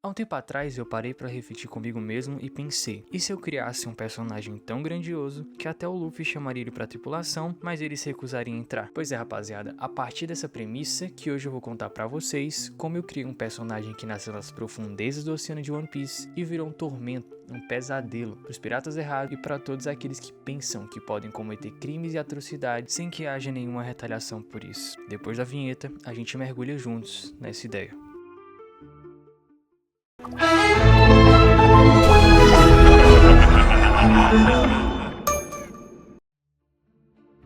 Há um tempo atrás eu parei pra refletir comigo mesmo e pensei, e se eu criasse um personagem tão grandioso que até o Luffy chamaria ele pra tripulação, mas ele se recusaria a entrar? Pois é, rapaziada, a partir dessa premissa que hoje eu vou contar pra vocês como eu criei um personagem que nasceu nas profundezas do oceano de One Piece e virou um tormento, um pesadelo pros piratas errados e pra todos aqueles que pensam que podem cometer crimes e atrocidades sem que haja nenhuma retaliação por isso. Depois da vinheta, a gente mergulha juntos nessa ideia.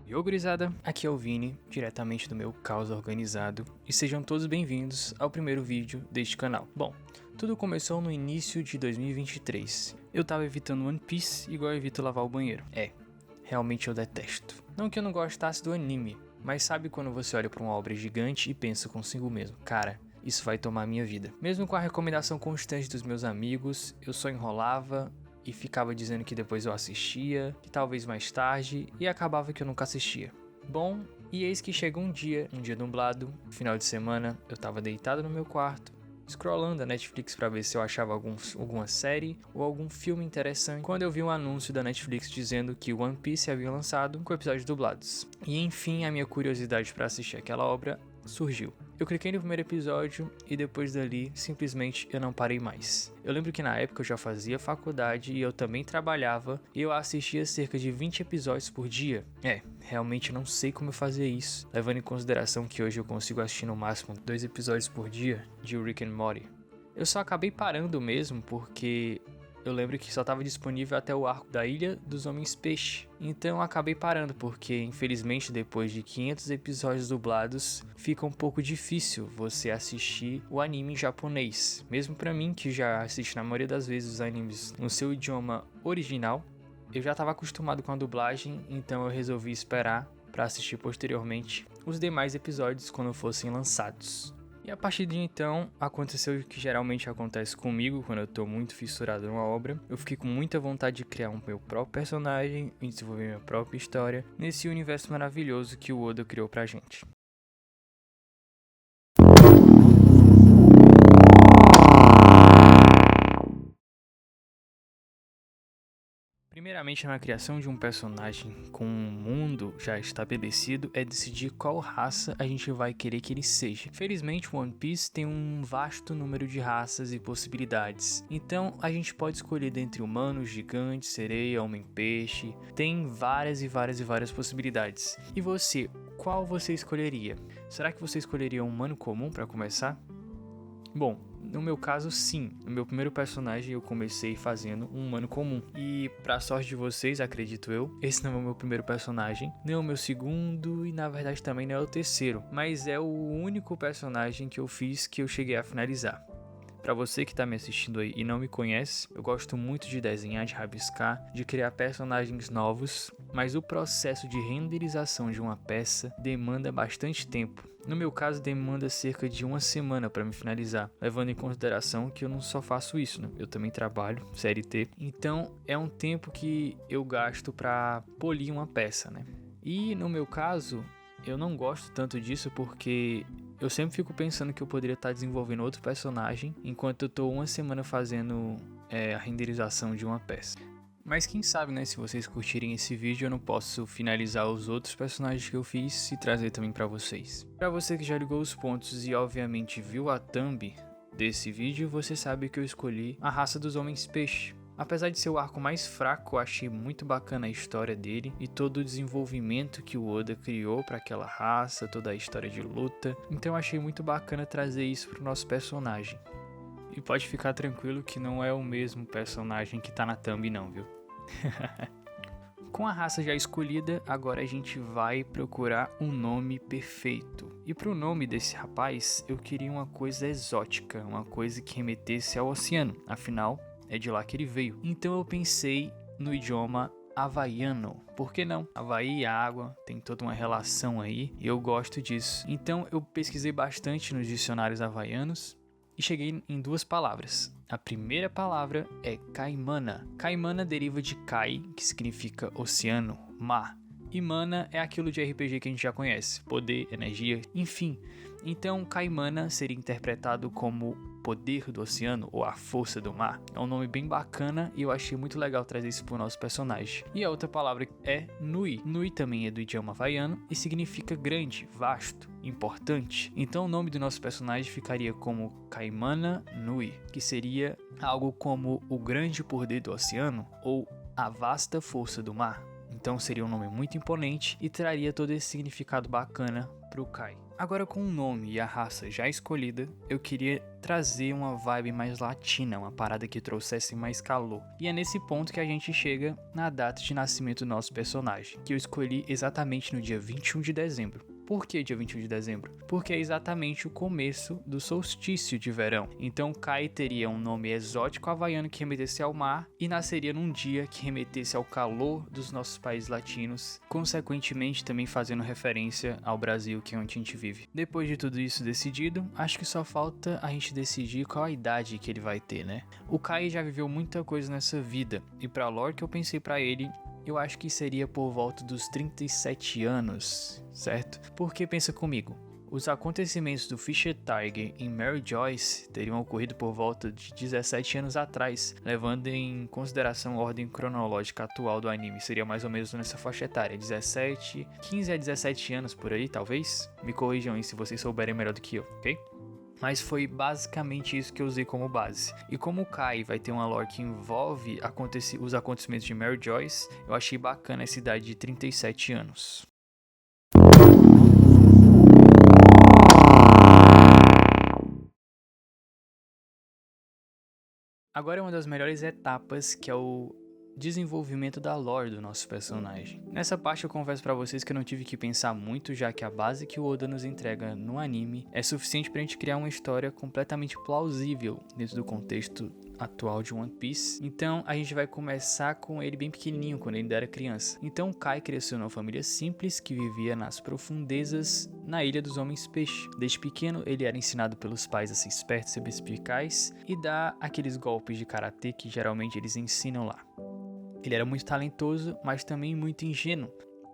Yo, gurizada, aqui é o Vini, diretamente do meu Caos Organizado, e sejam todos bem-vindos ao primeiro vídeo deste canal. Bom, tudo começou no início de 2023. Eu tava evitando One Piece igual eu evito lavar o banheiro. Realmente eu detesto. Não que eu não gostasse do anime, mas sabe quando você olha pra uma obra gigante e pensa consigo mesmo, cara, isso vai tomar minha vida. Mesmo com a recomendação constante dos meus amigos, eu só enrolava e ficava dizendo que depois eu assistia, que talvez mais tarde, e acabava que eu nunca assistia. Bom, e eis que chega um dia nublado, final de semana, eu tava deitado no meu quarto, scrollando a Netflix pra ver se eu achava alguma série ou algum filme interessante, quando eu vi um anúncio da Netflix dizendo que One Piece havia lançado com episódios dublados. E enfim, a minha curiosidade pra assistir aquela obra surgiu. Eu cliquei no primeiro episódio e depois dali, simplesmente eu não parei mais. Eu lembro que na época eu já fazia faculdade e eu também trabalhava e eu assistia cerca de 20 episódios por dia. Realmente não sei como eu fazia isso, levando em consideração que hoje eu consigo assistir no máximo 2 episódios por dia de Rick and Morty. Eu só acabei parando mesmo porque eu lembro que só estava disponível até o arco da Ilha dos Homens Peixe. Então eu acabei parando porque, infelizmente, depois de 500 episódios dublados, fica um pouco difícil você assistir o anime em japonês. Mesmo pra mim, que já assisti na maioria das vezes os animes no seu idioma original, eu já estava acostumado com a dublagem, então eu resolvi esperar para assistir posteriormente os demais episódios quando fossem lançados. E a partir de então, aconteceu o que geralmente acontece comigo quando eu tô muito fissurado numa obra. Eu fiquei com muita vontade de criar meu próprio personagem e desenvolver minha própria história nesse universo maravilhoso que o Oda criou pra gente. Primeiramente, na criação de um personagem com um mundo já estabelecido, é decidir qual raça a gente vai querer que ele seja. Felizmente, One Piece tem um vasto número de raças e possibilidades. Então, a gente pode escolher dentre humanos, gigantes, sereia, homem-peixe. Tem várias possibilidades. E você, qual você escolheria? Será que você escolheria um humano comum para começar? Bom, no meu caso, sim. No meu primeiro personagem eu comecei fazendo um humano comum. E pra sorte de vocês, acredito eu, esse não é o meu primeiro personagem, nem o meu segundo e na verdade também não é o terceiro. Mas é o único personagem que eu fiz que eu cheguei a finalizar. Pra você que tá me assistindo aí e não me conhece, eu gosto muito de desenhar, de rabiscar, de criar personagens novos, mas o processo de renderização de uma peça demanda bastante tempo. No meu caso, demanda cerca de uma semana para me finalizar, levando em consideração que eu não só faço isso, né? Eu também trabalho, CLT, então é um tempo que eu gasto para polir uma peça, né? E no meu caso, eu não gosto tanto disso porque eu sempre fico pensando que eu poderia estar desenvolvendo outro personagem enquanto eu tô uma semana fazendo a renderização de uma peça. Mas quem sabe, né, se vocês curtirem esse vídeo eu não posso finalizar os outros personagens que eu fiz e trazer também pra vocês. Pra você que já ligou os pontos e obviamente viu a thumb desse vídeo, você sabe que eu escolhi a raça dos Homens Peixe. Apesar de ser o arco mais fraco, eu achei muito bacana a história dele e todo o desenvolvimento que o Oda criou para aquela raça, toda a história de luta. Então eu achei muito bacana trazer isso pro nosso personagem. E pode ficar tranquilo que não é o mesmo personagem que tá na thumb não, viu? Com a raça já escolhida, agora a gente vai procurar um nome perfeito. E pro nome desse rapaz, eu queria uma coisa exótica, uma coisa que remetesse ao oceano. Afinal, é de lá que ele veio. Então eu pensei no idioma havaiano. Por que não? Havaí e água tem toda uma relação aí e eu gosto disso. Então eu pesquisei bastante nos dicionários havaianos e cheguei em duas palavras. A primeira palavra é Kaimana. Kaimana deriva de Kai, que significa oceano, mar. E mana é aquilo de RPG que a gente já conhece, poder, energia, enfim. Então Kaimana seria interpretado como poder do oceano ou a força do mar. É um nome bem bacana e eu achei muito legal trazer isso pro nosso personagem. E a outra palavra é Nui. Nui também é do idioma havaiano e significa grande, vasto, importante. Então o nome do nosso personagem ficaria como Kaimana Nui, que seria algo como o grande poder do oceano ou a vasta força do mar. Então seria um nome muito imponente e traria todo esse significado bacana pro Kai. Agora, com o nome e a raça já escolhida, eu queria trazer uma vibe mais latina, uma parada que trouxesse mais calor. E é nesse ponto que a gente chega na data de nascimento do nosso personagem, que eu escolhi exatamente no dia 21 de dezembro. Por que dia 21 de dezembro? Porque é exatamente o começo do solstício de verão. Então Kai teria um nome exótico havaiano que remetesse ao mar e nasceria num dia que remetesse ao calor dos nossos países latinos, consequentemente também fazendo referência ao Brasil, que é onde a gente vive. Depois de tudo isso decidido, acho que só falta a gente decidir qual a idade que ele vai ter, né? O Kai já viveu muita coisa nessa vida e pra lore que eu pensei pra ele, eu acho que seria por volta dos 37 anos, certo? Porque pensa comigo, os acontecimentos do Fisher Tiger em Mary Joyce teriam ocorrido por volta de 17 anos atrás, levando em consideração a ordem cronológica atual do anime. Seria mais ou menos nessa faixa etária, 15 a 17 anos por aí, talvez? Me corrijam aí se vocês souberem melhor do que eu, ok? Mas foi basicamente isso que eu usei como base. E como o Kai vai ter uma lore que envolve os acontecimentos de Mary Joyce, eu achei bacana essa idade de 37 anos. Agora é uma das melhores etapas, que é o desenvolvimento da lore do nosso personagem. Nessa parte eu confesso pra vocês que eu não tive que pensar muito, já que a base que o Oda nos entrega no anime é suficiente pra gente criar uma história completamente plausível dentro do contexto atual de One Piece. Então a gente vai começar com ele bem pequenininho, quando ele ainda era criança. Então Kai cresceu numa família simples que vivia nas profundezas na Ilha dos Homens Peixe. Desde pequeno ele era ensinado pelos pais a ser esperto, ser perspicaz e dar aqueles golpes de karatê que geralmente eles ensinam lá. Ele era muito talentoso, mas também muito ingênuo.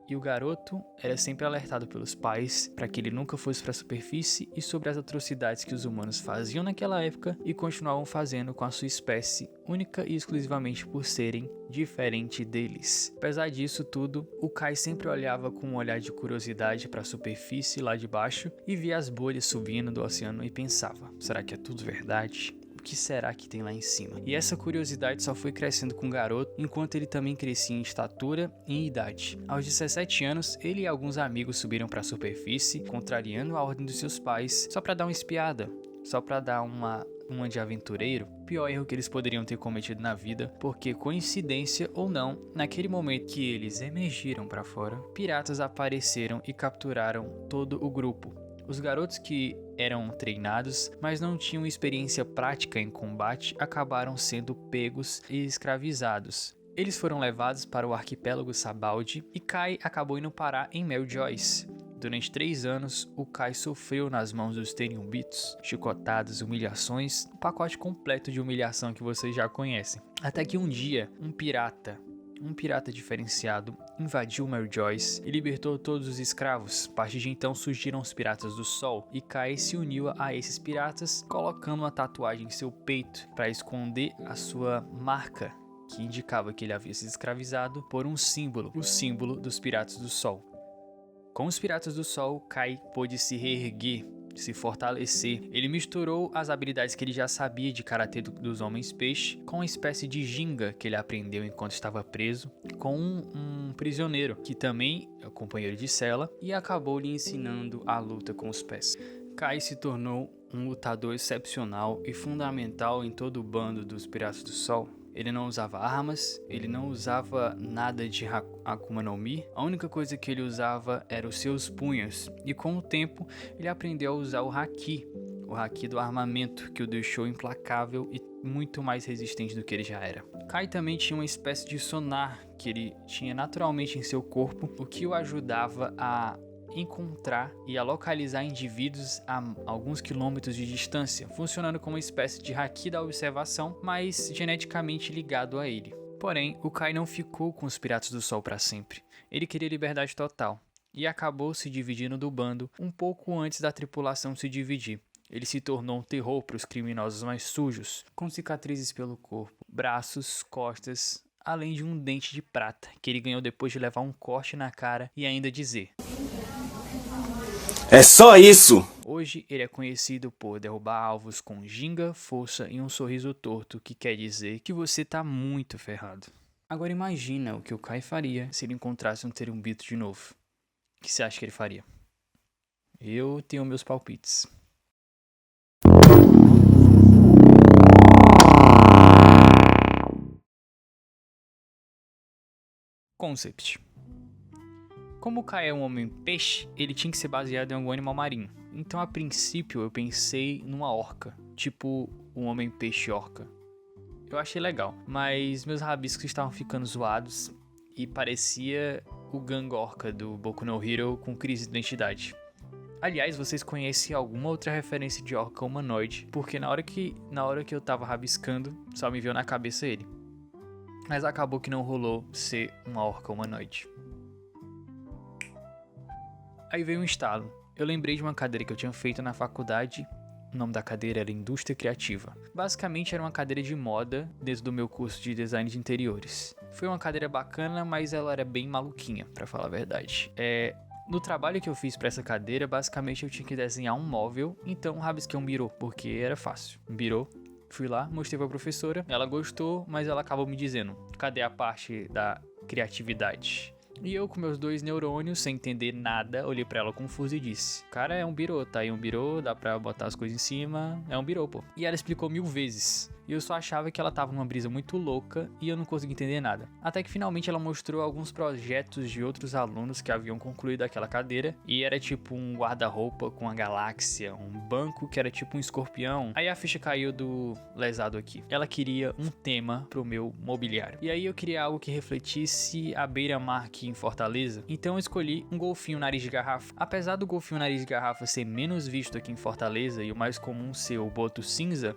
E o garoto era sempre alertado pelos pais para que ele nunca fosse para a superfície e sobre as atrocidades que os humanos faziam naquela época e continuavam fazendo com a sua espécie, única e exclusivamente por serem diferente deles. Apesar disso tudo, o Kai sempre olhava com um olhar de curiosidade para a superfície lá de baixo e via as bolhas subindo do oceano e pensava: será que é tudo verdade? O que será que tem lá em cima? E essa curiosidade só foi crescendo com o garoto, enquanto ele também crescia em estatura e em idade. Aos 17 anos, ele e alguns amigos subiram para a superfície, contrariando a ordem dos seus pais, só para dar uma espiada, só para dar uma de aventureiro. Pior erro que eles poderiam ter cometido na vida, porque coincidência ou não, naquele momento que eles emergiram para fora, piratas apareceram e capturaram todo o grupo. Os garotos que eram treinados, mas não tinham experiência prática em combate, acabaram sendo pegos e escravizados. Eles foram levados para o arquipélago Sabaldi e Kai acabou indo parar em Mary Joyce. Durante 3 anos, o Kai sofreu nas mãos dos Tenryubitos, chicotadas, humilhações, um pacote completo de humilhação que vocês já conhecem. Até que um dia, um pirata diferenciado, invadiu Mary Joyce e libertou todos os escravos. A partir de então surgiram os Piratas do Sol e Kai se uniu a esses piratas, colocando uma tatuagem em seu peito para esconder a sua marca, que indicava que ele havia sido escravizado por um símbolo, o símbolo dos Piratas do Sol. Com os Piratas do Sol, Kai pôde se reerguer, se fortalecer. Ele misturou as habilidades que ele já sabia de karatê dos Homens Peixe com uma espécie de ginga que ele aprendeu enquanto estava preso com um prisioneiro que também é o companheiro de cela e acabou lhe ensinando a luta com os pés. Kai se tornou um lutador excepcional e fundamental em todo o bando dos Piratas do Sol. Ele não usava armas, ele não usava nada de Akuma no Mi, a única coisa que ele usava eram os seus punhos, e com o tempo ele aprendeu a usar o Haki do armamento, que o deixou implacável e muito mais resistente do que ele já era. Kai também tinha uma espécie de sonar que ele tinha naturalmente em seu corpo, o que o ajudava a encontrar e a localizar indivíduos a alguns quilômetros de distância, funcionando como uma espécie de haki da observação, mas geneticamente ligado a ele. Porém, o Kai não ficou com os Piratas do Sol para sempre. Ele queria liberdade total e acabou se dividindo do bando um pouco antes da tripulação se dividir. Ele se tornou um terror para os criminosos mais sujos, com cicatrizes pelo corpo, braços, costas, além de um dente de prata, que ele ganhou depois de levar um corte na cara e ainda dizer: "É só isso!" Hoje ele é conhecido por derrubar alvos com ginga, força e um sorriso torto, que quer dizer que você tá muito ferrado. Agora imagina o que o Kai faria se ele encontrasse um Terumbito de novo. O que você acha que ele faria? Eu tenho meus palpites. Concept. Como o Kai é um homem-peixe, ele tinha que ser baseado em algum animal marinho. Então, a princípio, eu pensei numa orca, tipo um homem-peixe-orca. Eu achei legal, mas meus rabiscos estavam ficando zoados e parecia o Gangorca do Boku no Hero com crise de identidade. Aliás, vocês conhecem alguma outra referência de orca humanoide? Porque na hora que eu tava rabiscando, só me veio na cabeça ele. Mas acabou que não rolou ser uma orca humanoide. Aí veio um estalo. Eu lembrei de uma cadeira que eu tinha feito na faculdade. O nome da cadeira era Indústria Criativa. Basicamente era uma cadeira de moda dentro do meu curso de design de interiores. Foi uma cadeira bacana, mas ela era bem maluquinha, pra falar a verdade. No trabalho que eu fiz pra essa cadeira, basicamente eu tinha que desenhar um móvel, então rabisquei um birô, porque era fácil. Um birô. Fui lá, mostrei pra professora, ela gostou, mas ela acabou me dizendo: cadê a parte da criatividade? E eu, com meus 2 neurônios, sem entender nada, olhei pra ela confuso e disse: cara, é um birô, tá aí um birô, dá pra botar as coisas em cima, é um birô, pô. E ela explicou 1000 vezes. E eu só achava que ela tava numa brisa muito louca e eu não conseguia entender nada. Até que finalmente ela mostrou alguns projetos de outros alunos que haviam concluído aquela cadeira. E era tipo um guarda-roupa com uma galáxia, um banco que era tipo um escorpião. Aí a ficha caiu do lesado aqui. Ela queria um tema pro meu mobiliário. E aí eu queria algo que refletisse a beira-mar aqui em Fortaleza. Então eu escolhi um golfinho nariz de garrafa. Apesar do golfinho nariz de garrafa ser menos visto aqui em Fortaleza e o mais comum ser o boto cinza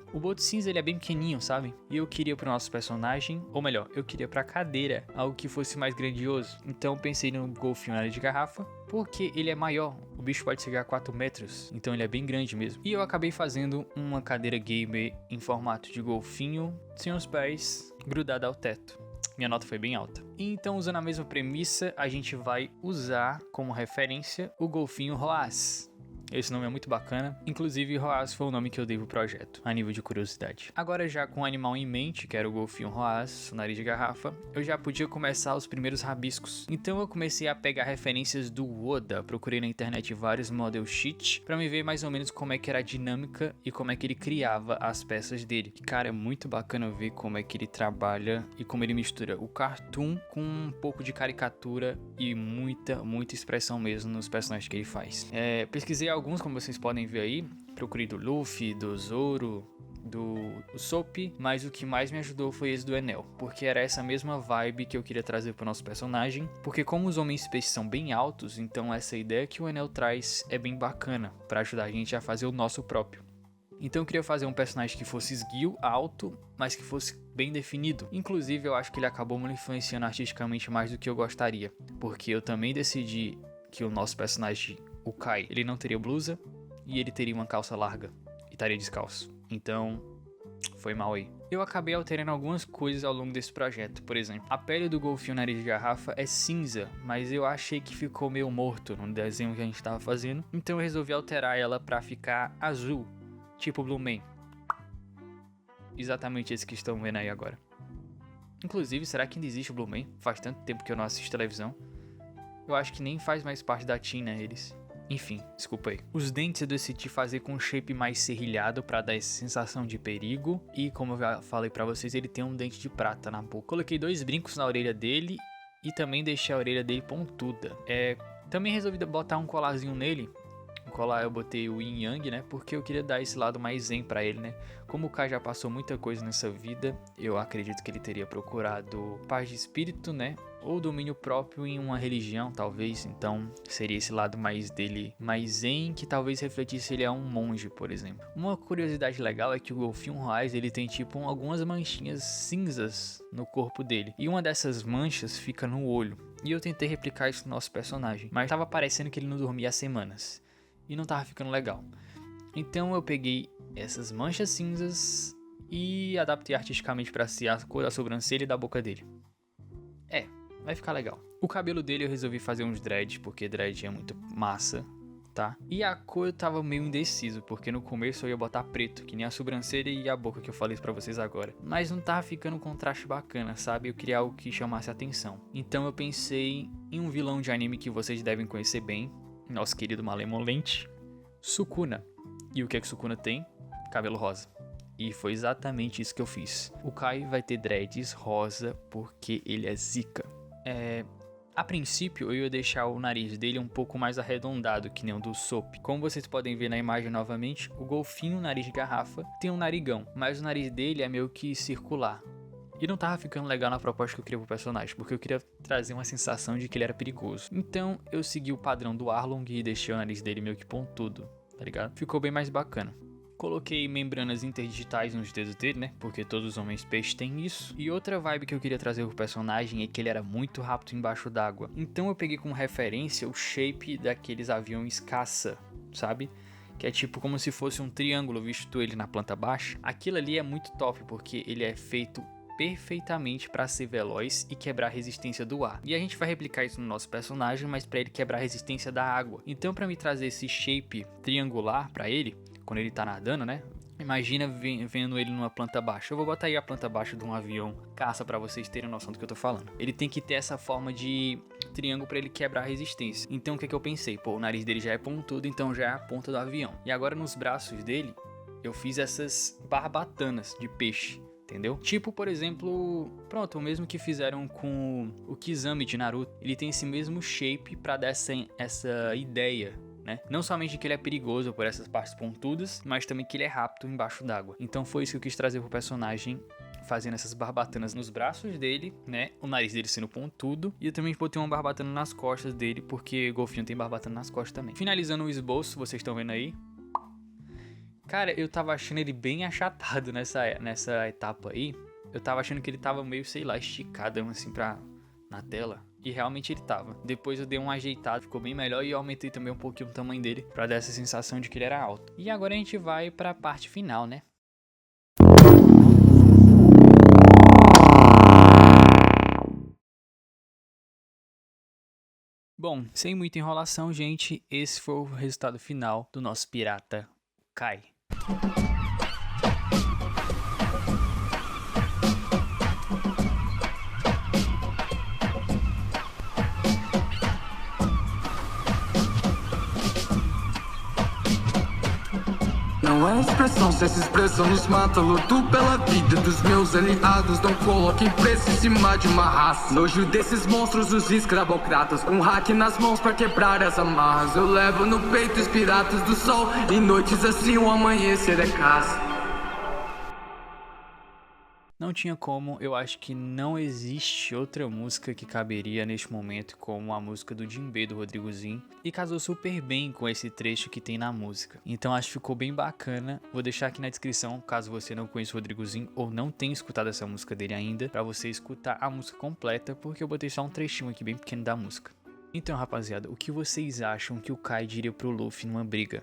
ele é bem pequenininho, sabe? E eu queria pro nosso personagem, ou melhor, eu queria pra cadeira algo que fosse mais grandioso. Então pensei no golfinho nariz de garrafa, porque ele é maior. O bicho pode chegar a 4 metros, então ele é bem grande mesmo. E eu acabei fazendo uma cadeira gamer em formato de golfinho, sem os pés, grudada ao teto. Minha nota foi bem alta. Então, usando a mesma premissa, a gente vai usar como referência o golfinho Roaz. Esse nome é muito bacana, inclusive Roaz foi o nome que eu dei pro projeto, a nível de curiosidade. Agora já com o animal em mente, que era o golfinho Roaz, o nariz de garrafa, eu já podia começar os primeiros rabiscos. Então eu comecei a pegar referências do Oda, procurei na internet vários model sheets pra me ver mais ou menos como é que era a dinâmica e como é que ele criava as peças dele. Cara, é muito bacana ver como é que ele trabalha e como ele mistura o cartoon com um pouco de caricatura e muita expressão mesmo nos personagens que ele faz. Pesquisei alguns, como vocês podem ver aí, procurei do Luffy, do Zoro, do Usopp, mas o que mais me ajudou foi esse do Enel, porque era essa mesma vibe que eu queria trazer pro nosso personagem, porque como os homens peixes são bem altos, então essa ideia que o Enel traz é bem bacana, pra ajudar a gente a fazer o nosso próprio. Então eu queria fazer um personagem que fosse esguio, alto, mas que fosse bem definido. Inclusive eu acho que ele acabou me influenciando artisticamente mais do que eu gostaria, porque eu também decidi que o nosso personagem, o Kai, ele não teria blusa e ele teria uma calça larga e estaria descalço. Então, foi mal aí. Eu acabei alterando algumas coisas ao longo desse projeto. Por exemplo, a pele do golfinho nariz de garrafa é cinza, mas eu achei que ficou meio morto no desenho que a gente estava fazendo. Então eu resolvi alterar ela pra ficar azul, tipo Blue Man. Exatamente esse que estão vendo aí agora. Inclusive, será que ainda existe o Blue Man? Faz tanto tempo que eu não assisto televisão. Eu acho que nem faz mais parte da team, né, eles. Enfim, desculpa aí. Os dentes eu decidi fazer com um shape mais serrilhado pra dar essa sensação de perigo. E como eu já falei pra vocês, ele tem um dente de prata na boca. Coloquei 2 brincos na orelha dele e também deixei a orelha dele pontuda. Também resolvi botar um colarzinho nele. O colar eu botei o Yin Yang, né? Porque eu queria dar esse lado mais zen pra ele, né? Como o Kai já passou muita coisa nessa vida, eu acredito que ele teria procurado paz de espírito, né? Ou domínio próprio em uma religião, talvez. Então, seria esse lado mais dele, mais zen, que talvez refletisse ele a um monge, por exemplo. Uma curiosidade legal é que o golfinho Roaz, ele tem tipo algumas manchinhas cinzas no corpo dele. E uma dessas manchas fica no olho. E eu tentei replicar isso no nosso personagem, mas tava parecendo que ele não dormia há semanas. E não tava ficando legal. Então eu peguei essas manchas cinzas e adaptei artisticamente pra ser a cor da sobrancelha e da boca dele. Vai ficar legal. O cabelo dele eu resolvi fazer uns dread, porque dread é muito massa, tá? E a cor eu tava meio indeciso, porque no começo eu ia botar preto, que nem a sobrancelha e a boca que eu falei pra vocês agora. Mas não tava ficando um contraste bacana, sabe? Eu queria algo que chamasse atenção. Então eu pensei em um vilão de anime que vocês devem conhecer bem, nosso querido Malemolente, Sukuna. E o que é que Sukuna tem? Cabelo rosa. E foi exatamente isso que eu fiz. O Kai vai ter dreads rosa porque ele é zica. A princípio eu ia deixar o nariz dele um pouco mais arredondado, que nem o do Soap. Como vocês podem ver na imagem novamente, o golfinho, nariz de garrafa, tem um narigão, mas o nariz dele é meio que circular. E não tava ficando legal na proposta que eu queria pro personagem, porque eu queria trazer uma sensação de que ele era perigoso. Então eu segui o padrão do Arlong e deixei o nariz dele meio que pontudo, tá ligado? Ficou bem mais bacana. Coloquei membranas interdigitais nos dedos dele, né? Porque todos os homens peixes têm isso. E outra vibe que eu queria trazer pro personagem é que ele era muito rápido embaixo d'água. Então eu peguei como referência o shape daqueles aviões caça, sabe? Que é tipo como se fosse um triângulo, visto ele na planta baixa. Aquilo ali é muito top, porque ele é feito perfeitamente para ser veloz e quebrar a resistência do ar. E a gente vai replicar isso no nosso personagem, mas para ele quebrar a resistência da água. Então para me trazer esse shape triangular para ele, quando ele tá nadando, né? Imagina vendo ele numa planta baixa. Eu vou botar aí a planta baixa de um avião caça pra vocês terem noção do que eu tô falando. Ele tem que ter essa forma de triângulo pra ele quebrar a resistência. Então o que é que eu pensei? Pô, o nariz dele já é pontudo, então já é a ponta do avião. E agora nos braços dele, eu fiz essas barbatanas de peixe. Entendeu? Tipo, por exemplo, pronto, o mesmo que fizeram com o Kizami de Naruto. Ele tem esse mesmo shape pra dar essa ideia, né? Não somente que ele é perigoso por essas partes pontudas, mas também que ele é rápido embaixo d'água. Então foi isso que eu quis trazer pro personagem, fazendo essas barbatanas nos braços dele, né? O nariz dele sendo pontudo. E eu também botei uma barbatana nas costas dele, porque golfinho tem barbatana nas costas também. Finalizando o esboço, vocês estão vendo aí. Cara, eu tava achando ele bem achatado nessa etapa aí. Eu tava achando que ele tava meio, sei lá, esticado assim na tela. E realmente ele tava. Depois eu dei um ajeitado, ficou bem melhor. E eu aumentei também um pouquinho o tamanho dele, pra dar essa sensação de que ele era alto. E agora a gente vai pra parte final, né? Bom, sem muita enrolação, gente, esse foi o resultado final do nosso pirata Kai. Não é expressão, se essa expressão nos mata. Luto pela vida dos meus aliados. Não coloquem preço em cima de uma raça. Nojo desses monstros, os escravocratas, com hack nas mãos pra quebrar as amarras. Eu levo no peito os piratas do sol. Em noites assim o amanhecer é caça. Não tinha como, eu acho que não existe outra música que caberia neste momento como a música do Jinbe do Rodrigozinho, e casou super bem com esse trecho que tem na música. Então acho que ficou bem bacana. Vou deixar aqui na descrição, caso você não conheça o Rodrigozinho ou não tenha escutado essa música dele ainda, pra você escutar a música completa, porque eu botei só um trechinho aqui bem pequeno da música. Então, rapaziada, o que vocês acham que o Kai diria pro Luffy numa briga?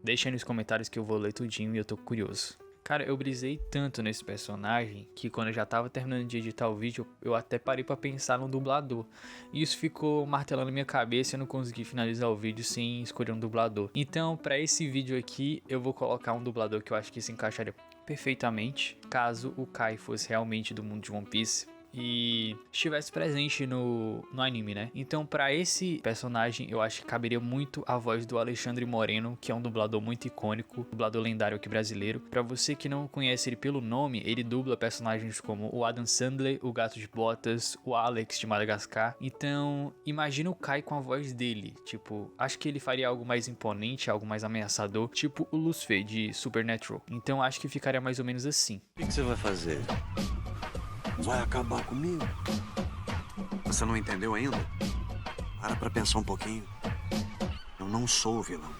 Deixa aí nos comentários que eu vou ler tudinho e eu tô curioso. Cara, eu brisei tanto nesse personagem que quando eu já tava terminando de editar o vídeo, eu até parei pra pensar no dublador. E isso ficou martelando na minha cabeça e eu não consegui finalizar o vídeo sem escolher um dublador. Então, pra esse vídeo aqui, eu vou colocar um dublador que eu acho que se encaixaria perfeitamente, caso o Kai fosse realmente do mundo de One Piece e estivesse presente no anime, né? Então, pra esse personagem, eu acho que caberia muito a voz do Alexandre Moreno, que é um dublador muito icônico, dublador lendário aqui brasileiro. Pra você que não conhece ele pelo nome, ele dubla personagens como o Adam Sandler, o Gato de Botas, o Alex de Madagascar. Então, imagina o Kai com a voz dele. Tipo, acho que ele faria algo mais imponente, algo mais ameaçador, tipo o Lucifer de Supernatural. Então, acho que ficaria mais ou menos assim. O que você vai fazer? Vai acabar comigo? Você não entendeu ainda? Para pra pensar um pouquinho. Eu não sou o vilão.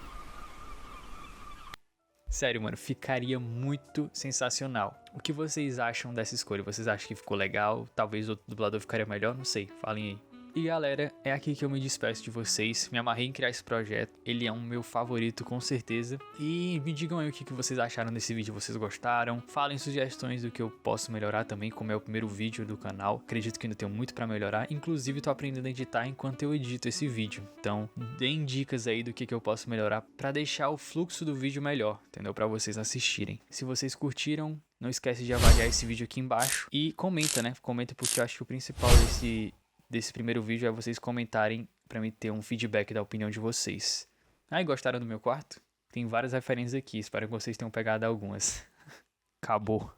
Sério, mano, ficaria muito sensacional. O que vocês acham dessa escolha? Vocês acham que ficou legal? Talvez outro dublador ficaria melhor? Não sei, falem aí. E galera, é aqui que eu me despeço de vocês. Me amarrei em criar esse projeto. Ele é um meu favorito com certeza. E me digam aí o que vocês acharam desse vídeo. Vocês gostaram? Falem sugestões do que eu posso melhorar também, como é o primeiro vídeo do canal. Acredito que ainda tenho muito pra melhorar. Inclusive tô aprendendo a editar enquanto eu edito esse vídeo. Então deem dicas aí do que eu posso melhorar pra deixar o fluxo do vídeo melhor, entendeu? Pra vocês assistirem. Se vocês curtiram, não esquece de avaliar esse vídeo aqui embaixo. E comenta, né? Comenta, porque eu acho que o principal desse primeiro vídeo é vocês comentarem pra me ter um feedback da opinião de vocês. E gostaram do meu quarto? Tem várias referências aqui, espero que vocês tenham pegado algumas. Acabou.